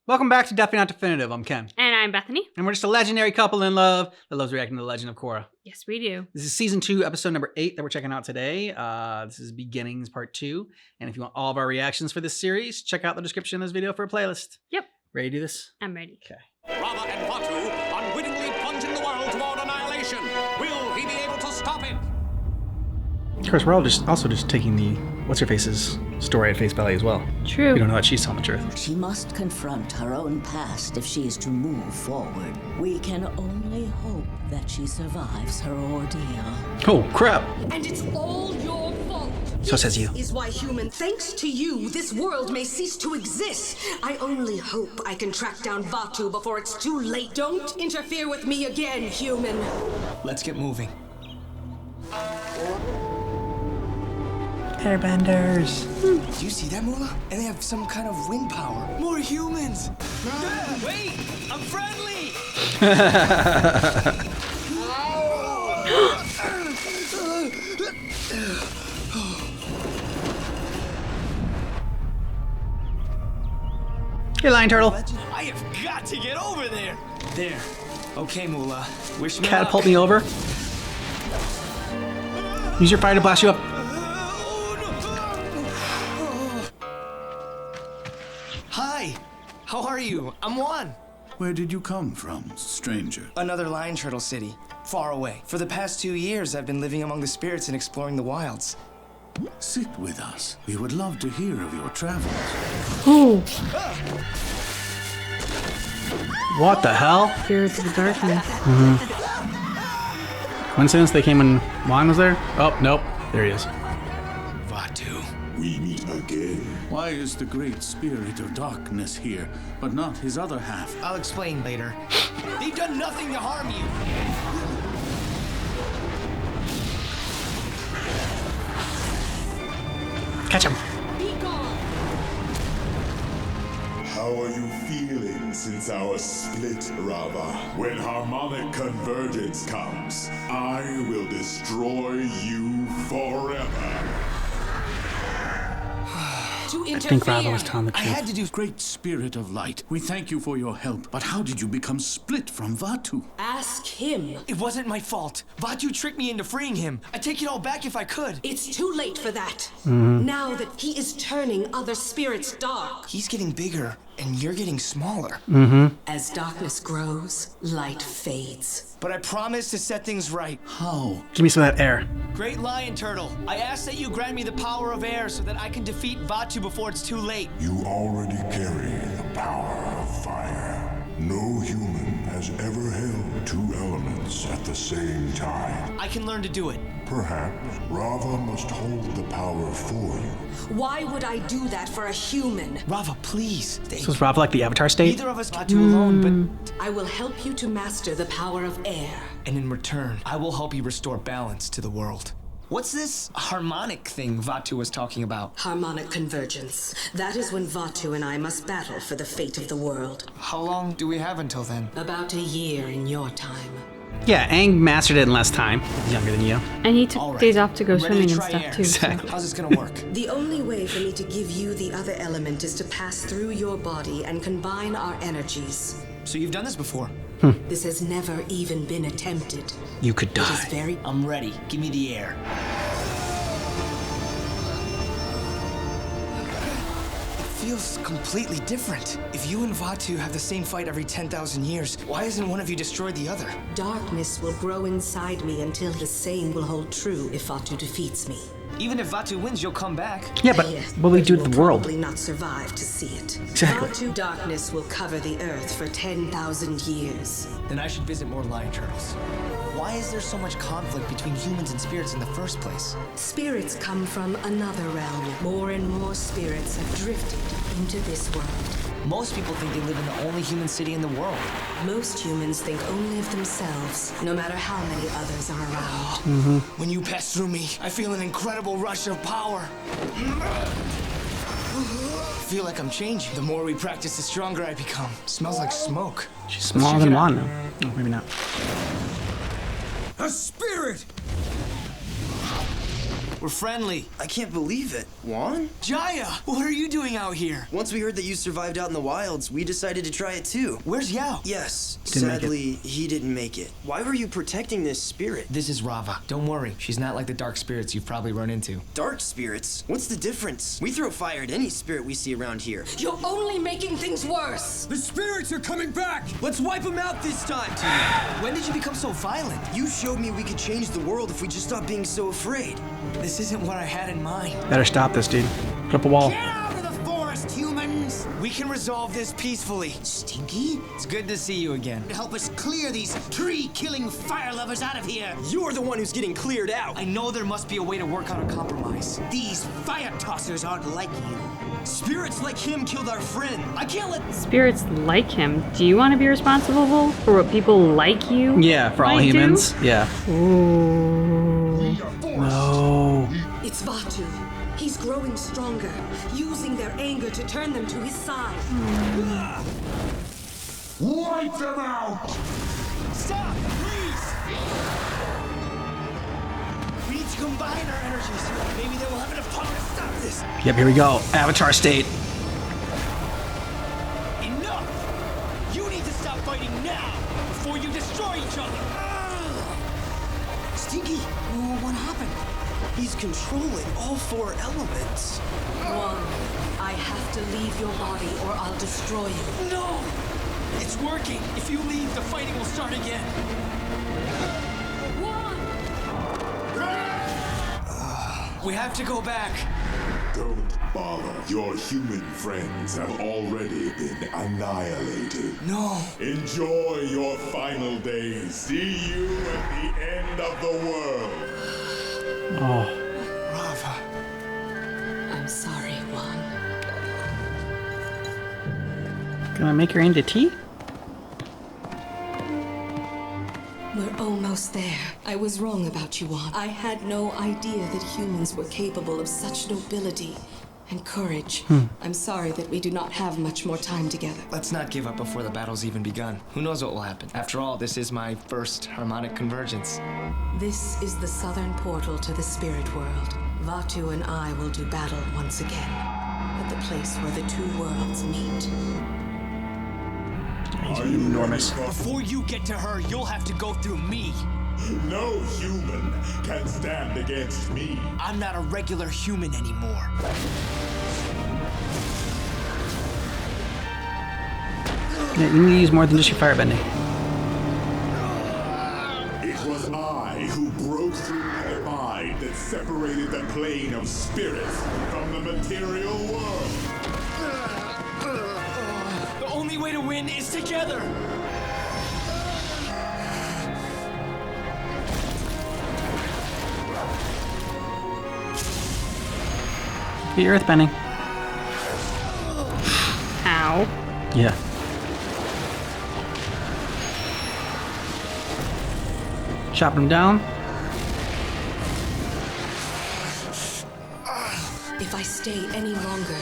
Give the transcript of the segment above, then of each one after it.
Welcome back to Definitely Not Definitive. I'm Ken. And I'm Bethany. And we're just a legendary couple in love that loves reacting to The Legend of Korra. Yes, we do. This is season 2, episode number 8 that we're checking out today. This is Beginnings part 2. And if you want all of our reactions for this series, check out the description of this video for a playlist. Yep. Ready to do this? I'm ready. Okay. Rava and Vatu unwittingly plunging the world toward annihilation. Will he be able to stop it? Of course, we're all also just taking the What's-Her-Face's story at face value as well. True. We don't know that she's telling the truth. She must confront her own past if she is to move forward. We can only hope that she survives her ordeal. Oh, crap. And it's all your fault. So says you. This is why, human, thanks to you, this world may cease to exist. I only hope I can track down Vatu before it's too late. Don't interfere with me again, human. Let's get moving. Airbenders. Do you see that, Moolah? And they have some kind of wind power. More humans! Wait! I'm friendly! Hey, lion turtle. I have got to get over there! There. Okay, Moolah. Wish me luck. Catapult me over. Use your fire to blast you up. Hi! How are you? I'm Juan. Where did you come from, stranger? Another lion turtle city. Far away. For the past 2 years, I've been living among the spirits and exploring the wilds. Sit with us. We would love to hear of your travels. Ooh. What the hell? Spirits of the darkness. Coincidence they came when Juan was there? Oh, nope. There he is. Vatu. We meet again. Why is the great spirit of darkness here, but not his other half? I'll explain later. They've done nothing to harm you. Catch him. How are you feeling since our split, Rava? When harmonic convergence comes, I will destroy you forever. I think Rava was telling the I truth. had to do great spirit of light. We thank you for your help, but how did you become split from Vatu? Ask him. It wasn't my fault. Vatu tricked me into freeing him. I'd take it all back if I could. It's too late for that. Now that he is turning other spirits dark. He's getting bigger, and you're getting smaller. As darkness grows, light fades. But I promise to set things right. How? Give me some of that air. Great Lion Turtle, I ask that you grant me the power of air so that I can defeat Vatu before it's too late. You already carry the power of fire. No human has ever held two elements at the same time. I can learn to do it. Perhaps Rava must hold the power for you. Why would I do that for a human? Rava, please. So is Rava like the Avatar state? Neither of us got to alone, but... I will help you to master the power of air. And in return, I will help you restore balance to the world. What's this harmonic thing Vatu was talking about? Harmonic convergence. That is when Vatu and I must battle for the fate of the world. How long do we have until then? About a year in your time. Yeah, Aang mastered it in less time. He's younger than you. And he took All right. days off to go Ready swimming to and try stuff air. too. So. Exactly. How's this gonna work? The only way for me to give you the other element is to pass through your body and combine our energies. So you've done this before? This has never even been attempted. You could It is die. very... I'm ready. Give me the air. It feels completely different. If you and Vatu have the same fight every 10,000 years, why hasn't one of you destroyed the other? Darkness will grow inside me until the same will hold true if Vatu defeats me. Even if Vatu wins, you'll come back. Yeah, but Yes, what will he do you to the will world? Probably not survive to see it. Exactly. Vatu darkness will cover the earth for 10,000 years. Then I should visit more lion turtles. Why is there so much conflict between humans and spirits in the first place? Spirits come from another realm. More and more spirits have drifted into this world. Most people think they live in the only human city in the world. Most humans think only of themselves, no matter how many others are around. When you pass through me, I feel an incredible rush of power. I feel like I'm changing. The more we practice, the stronger I become. Smells like smoke. She's smaller than Juan now. No, maybe not. A spirit! We're friendly. I can't believe it. Juan? Jaya, what are you doing out here? Once we heard that you survived out in the wilds, we decided to try it too. Where's Yao? Yes, Didn't make it. sadly, he didn't make it. Why were you protecting this spirit? This is Rava. Don't worry, she's not like the dark spirits you've probably run into. Dark spirits? What's the difference? We throw fire at any spirit we see around here. You're only making things worse. The spirits are coming back! Let's wipe them out this time, Tina. When did you become so violent? You showed me we could change the world if we just stopped being so afraid. This isn't what I had in mind. Better stop this, dude. Put up a wall. Get out of the forest, humans! We can resolve this peacefully. Stinky? It's good to see you again. Help us clear these tree-killing fire lovers out of here. You're the one who's getting cleared out. I know there must be a way to work out a compromise. These fire tossers aren't like you. Spirits like him killed our friend. I can't let... Spirits like him. Do you want to be responsible for what people like you? Yeah, for all might do? humans. Yeah. Ooh. No. It's Vatu. He's growing stronger, using their anger to turn them to his side. Wipe them out! Stop, please! We need to combine our energies. Maybe they will have enough power to stop this. Yep, here we go. Avatar state. Enough! You need to stop fighting now, before you destroy each other. Stinky, what happened? He's controlling all 4 elements. One, I have to leave your body or I'll destroy you. No! It's working. If you leave, the fighting will start again. We have to go back. Don't bother. Your human friends have already been annihilated. No. Enjoy your final days. See you at the end of the world. Oh. Rava. I'm sorry, Juan. Gonna make her into tea? We're almost there. I was wrong about you, Juan. I had no idea that humans were capable of such nobility and courage. I'm sorry that we do not have much more time together. Let's not give up before the battle's even begun. Who knows what will happen? After all, this is my first harmonic convergence. This is the southern portal to the spirit world. Vatu and I will do battle once again at the place where the 2 worlds meet. Are you enormous. ready for- Before you get to her, you'll have to go through me. No human can stand against me. I'm not a regular human anymore. Yeah, you need to use more than just your firebending. It was I who broke through the divide that separated the plane of spirits from the material world. The only way to win is together. Get your earthbending. Ow. Yeah. Chopping them down. If I stay any longer,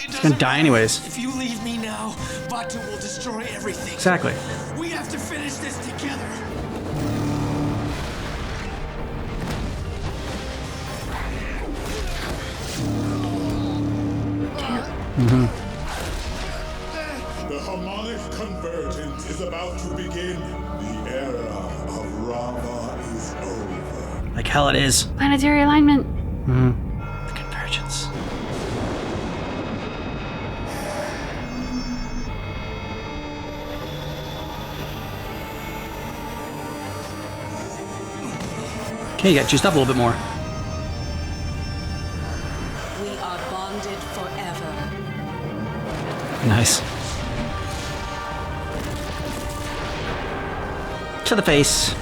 It's gonna die anyways. If you leave me now, Batu will destroy everything. Exactly. We have to finish this together. The harmonic convergence is about to begin. The era of Rava is over. Like hell it is. Planetary alignment. The convergence. Okay, you got juiced up a little bit more. we are bonded forever. Nice. To the face.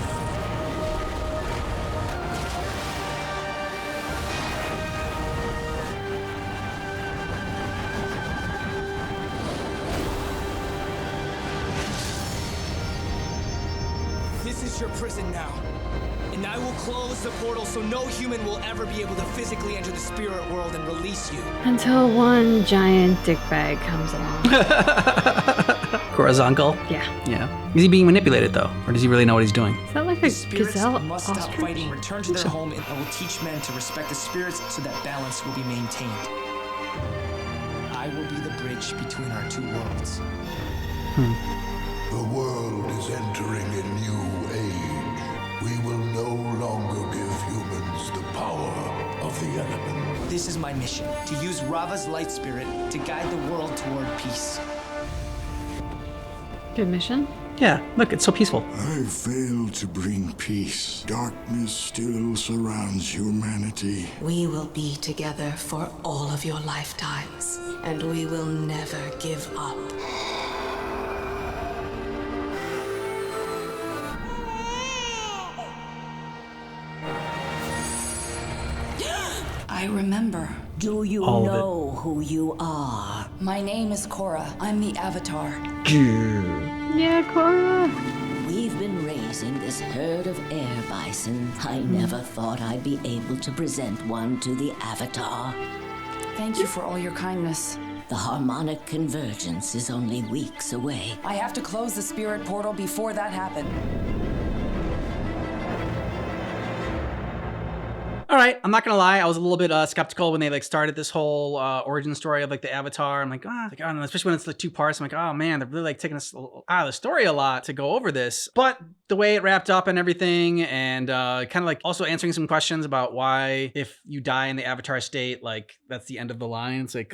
This is your prison now. And I will close the portal so no human will ever be able to physically enter the spirit world and release you. Until one giant dickbag comes along. Korra's uncle. Yeah. Yeah. Is he being manipulated though? Or does he really know what he's doing? Is that like like a Spirits gazelle must stop ostrich. fighting, return to their home, and I will teach men to respect the spirits so that balance will be maintained. I will be the bridge between our two worlds. The world is entering a new age. We will no longer give humans the power of the element. This is my mission, to use Rava's light spirit to guide the world toward peace. Good mission. Yeah, look, it's so peaceful. I failed to bring peace. Darkness still surrounds humanity. We will be together for all of your lifetimes, and we will never give up. I remember. Do you All of it. know who you are? My name is Korra. I'm the Avatar. Yeah, Korra. We've been raising this herd of air bison. I never thought I'd be able to present one to the Avatar. Thank you for all your kindness. The harmonic convergence is only weeks away. I have to close the spirit portal before that happens. All right, I'm not gonna lie. I was a little bit skeptical when they like started this whole origin story of like the Avatar. I'm like, I don't know, especially when it's like 2 parts. I'm like, oh man, they're really like taking us out of the story a lot to go over this. But the way it wrapped up and everything, and kind of like also answering some questions about why if you die in the Avatar state, like that's the end of the line. It's like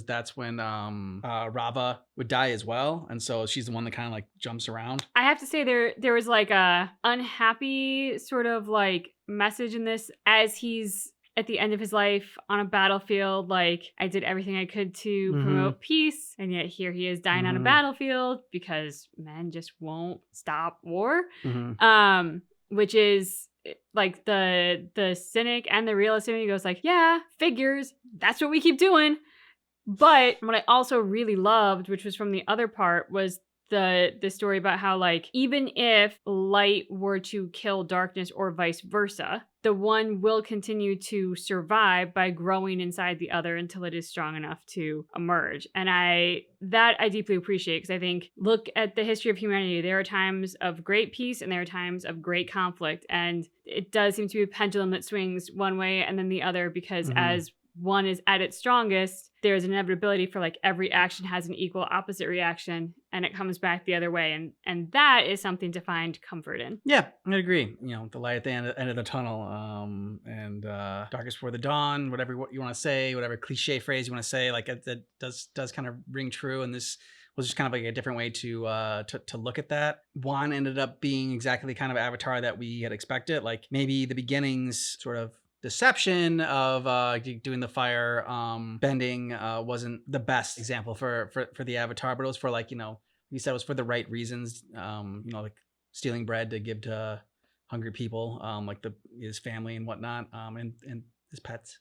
that's when Rava would die as well, and so she's the one that kind of like jumps around. I have to say there was like a unhappy sort of like message in this as he's at the end of his life on a battlefield. Like, I did everything I could to promote peace, and yet here he is dying on a battlefield because men just won't stop war. Which is like the cynic and the realist in me goes like, yeah, figures, that's what we keep doing. But what I also really loved, which was from the other part, was the story about how, like, even if light were to kill darkness or vice versa, the one will continue to survive by growing inside the other until it is strong enough to emerge. And I deeply appreciate, because I think, look at the history of humanity. There are times of great peace and there are times of great conflict. And it does seem to be a pendulum that swings one way and then the other, because as one is at its strongest, there's an inevitability for like every action has an equal opposite reaction, and it comes back the other way. And that is something to find comfort in. Yeah, I agree. You know, the light at the end of the tunnel, and darkest before the dawn, whatever you want to say, whatever cliche phrase you want to say, like that does kind of ring true. And this was just kind of like a different way to look at that. One ended up being exactly the kind of Avatar that we had expected. Like maybe the beginnings sort of deception of doing the fire bending wasn't the best example for the Avatar, but it was for, like, you know, you said it was for the right reasons, you know, like stealing bread to give to hungry people, like his family and whatnot, and his pets.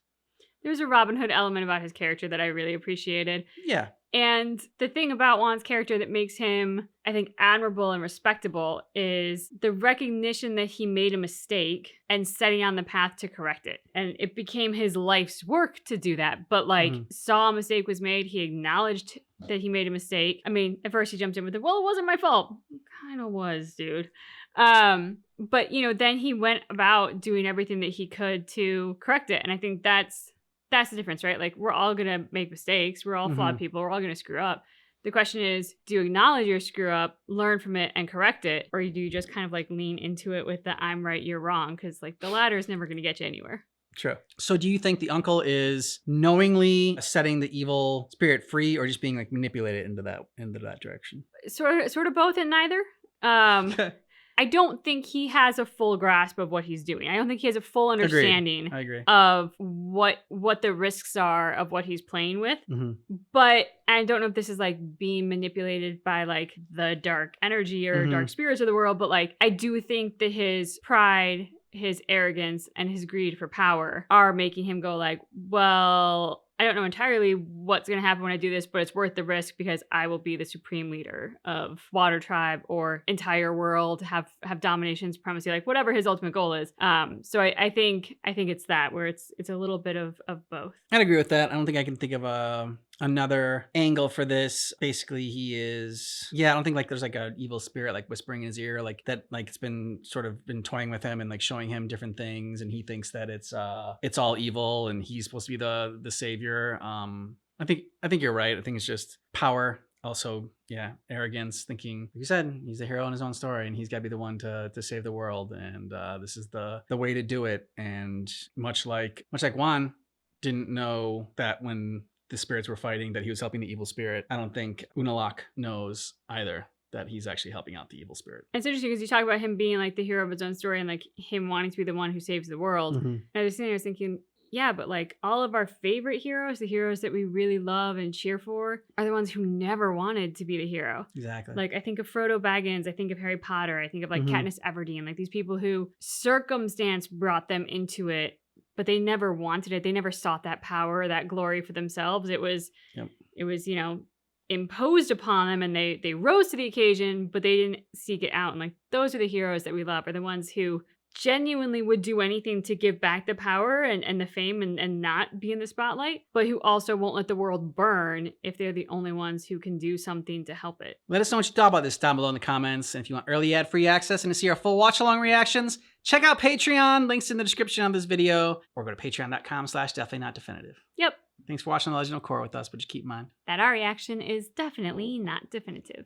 There's a Robin Hood element about his character that I really appreciated. Yeah. And the thing about Juan's character that makes him, I think, admirable and respectable is the recognition that he made a mistake and setting on the path to correct it. And it became his life's work to do that. But like, saw a mistake was made. He acknowledged that he made a mistake. I mean, at first he jumped in with it. Well, it wasn't my fault. It kind of was, dude. But, you know, then he went about doing everything that he could to correct it. And I think that's the difference, right? Like, we're all going to make mistakes. We're all flawed people. We're all going to screw up. The question is, do you acknowledge your screw up, learn from it, and correct it? Or do you just kind of like lean into it with the I'm right, you're wrong? Because like the latter is never going to get you anywhere. True. So do you think the uncle is knowingly setting the evil spirit free, or just being like manipulated into that direction? Sort of both and neither. I don't think he has a full grasp of what he's doing. I don't think he has a full understanding I agree. of what the risks are of what he's playing with. But I don't know if this is like being manipulated by like the dark energy or dark spirits of the world, but like I do think that his pride, his arrogance, and his greed for power are making him go like, well, I don't know entirely what's going to happen when I do this, but it's worth the risk because I will be the supreme leader of Water Tribe or entire world, have domination, supremacy, like whatever his ultimate goal is. So I think it's that, where it's a little bit of both. I'd agree with that. I don't think I can think of a another angle for this. Basically, he is, I don't think like there's like an evil spirit like whispering in his ear, like that, like it's been sort of been toying with him and like showing him different things, and he thinks that it's all evil and he's supposed to be the savior. I think you're right. I think it's just power. Also, arrogance, thinking, like you said, he's a hero in his own story and he's got to be the one to save the world. And this is the way to do it. And much like Juan didn't know that when the spirits were fighting that he was helping the evil spirit, I don't think Unalaq knows either that he's actually helping out the evil spirit. It's interesting because you talk about him being like the hero of his own story and like him wanting to be the one who saves the world. And I was thinking, yeah, but like all of our favorite heroes, the heroes that we really love and cheer for, are the ones who never wanted to be the hero. Exactly. Like I think of Frodo Baggins, I think of Harry Potter, I think of like Katniss Everdeen, like these people who circumstance brought them into it, but they never wanted it. They never sought that power or that glory for themselves. It was, imposed upon them and they rose to the occasion, but they didn't seek it out. And like those are the heroes that we love, are the ones who genuinely would do anything to give back the power and the fame and not be in the spotlight, but who also won't let the world burn if they're the only ones who can do something to help it. Let us know what you thought about this down below in the comments. And if you want early ad-free access and to see our full watch-along reactions, check out Patreon. Links in the description of this video, or go to patreon.com/definitely-not-definitive. Yep. Thanks for watching The Legend of Korra with us, but just keep in mind that our reaction is definitely not definitive.